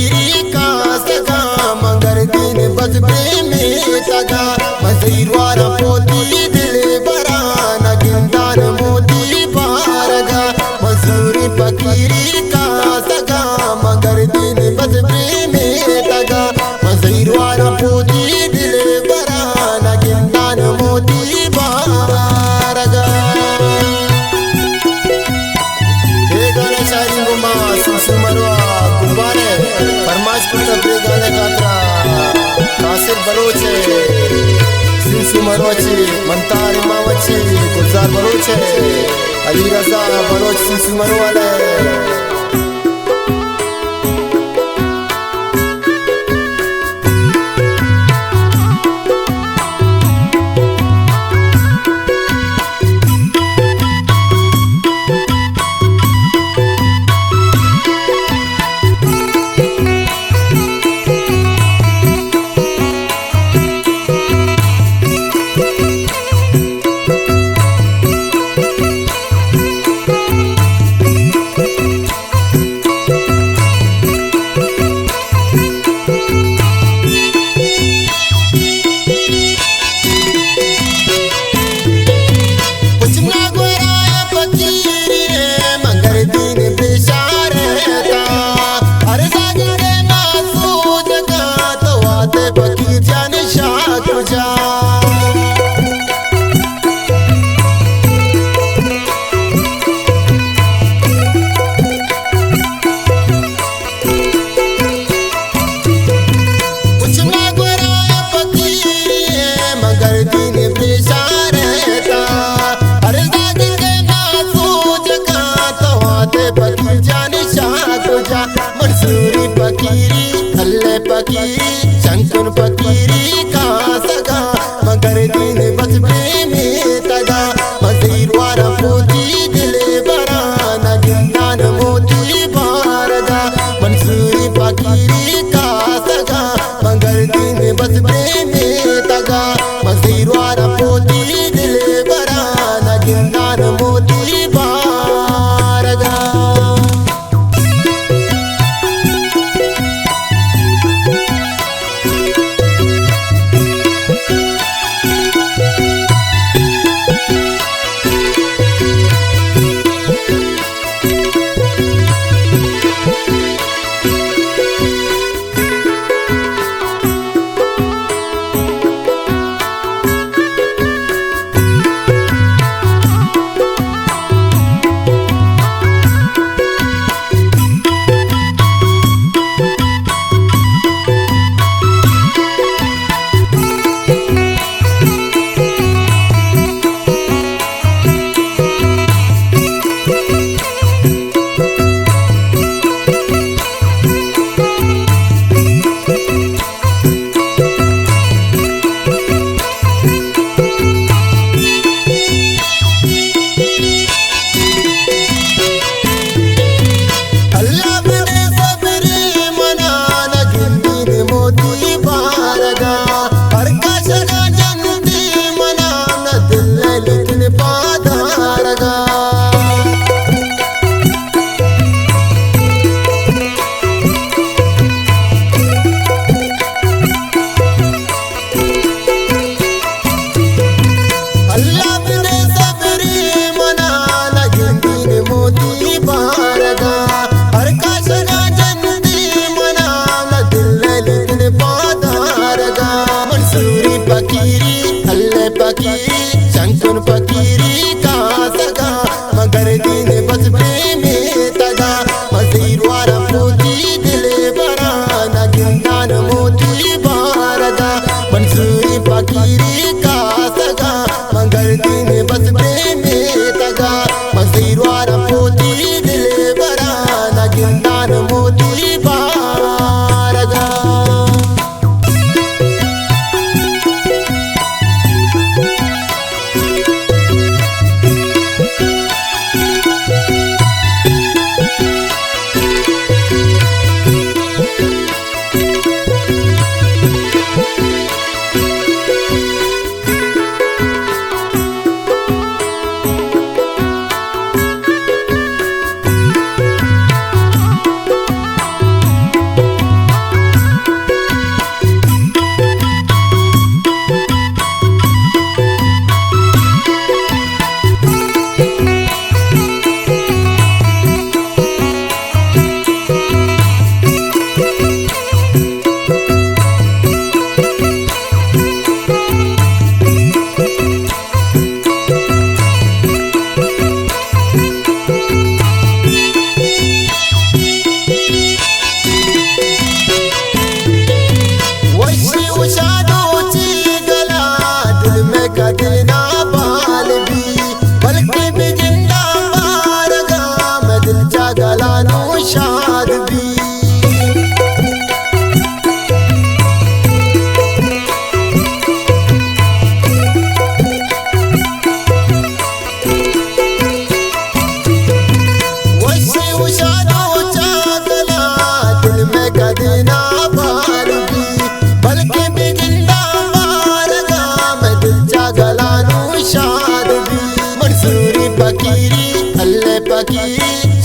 फकीरी का सगा मगर दिन बस में तगा मजईरवारा पोती दिल बराना गिंदान मोती बारगा मजूरी फकीरी का सगा मगर दिन बस में तगा मजईरवारा पोती दिल बराना गिंदान मोती बारगा ये गाना शायरी गुमा सुमरवा गुब्बारे फरमाइश करता बे गाने गात्रा कासिर बलोचे सिंसु मरोची मंतार इमामची गुलजार बलोचे अली रजा बलोच सिंसु मरवाले मंसूरी फकीरी अल्ले फकीरी शंकुर फकीरी का सगा मगर दिन बस में तगा मजईरवारा पोती दिल बराना गिंदान मोती बारगा मंसूरी फकीरी का सगा मगर दिन बस में तगा मजईरवारा पोती दिल बराना गिंदान मोती बारगा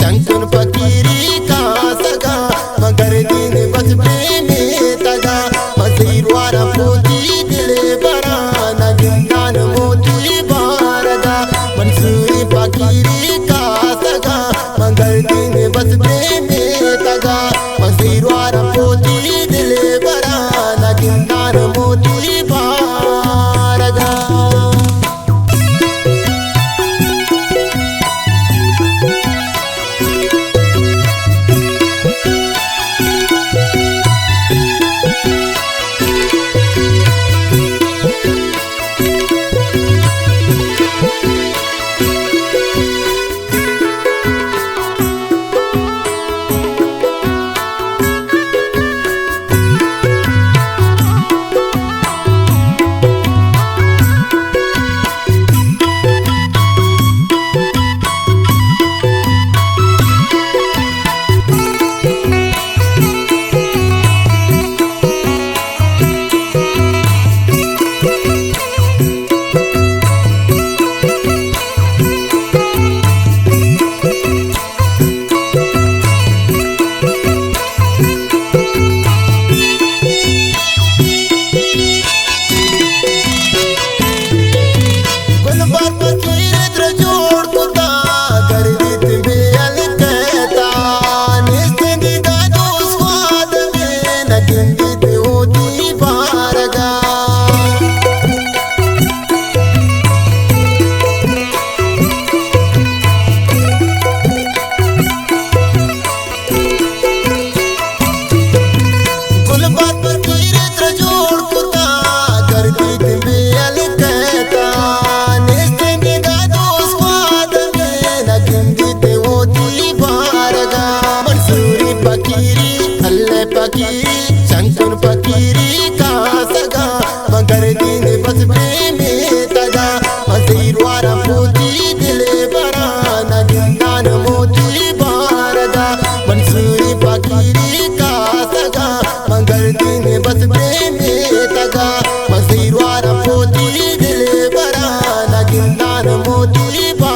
शंकुन फकीरी का सगा मगर दिन बस प्रेम तगा मसीर वारा पोती दिले बरा न गिंदान मोती बारगा मंसूरी फकीरी का सगा मगर दिन बस प्रेम तगा मसीर वारा पोती दिले बरा न गिंदान मोती बारगा फकीरी शंकुन फकीरी का सगा मगर दिन बस प्रेम तगा मसीर वारा पोती दिले बरा न गिंदान मोती बारगा मंसूरी फकीरी का सगा मगर दिन बस प्रेम तगा मसीर वारा पोती दिले बरा न गिंदान मोती बारगा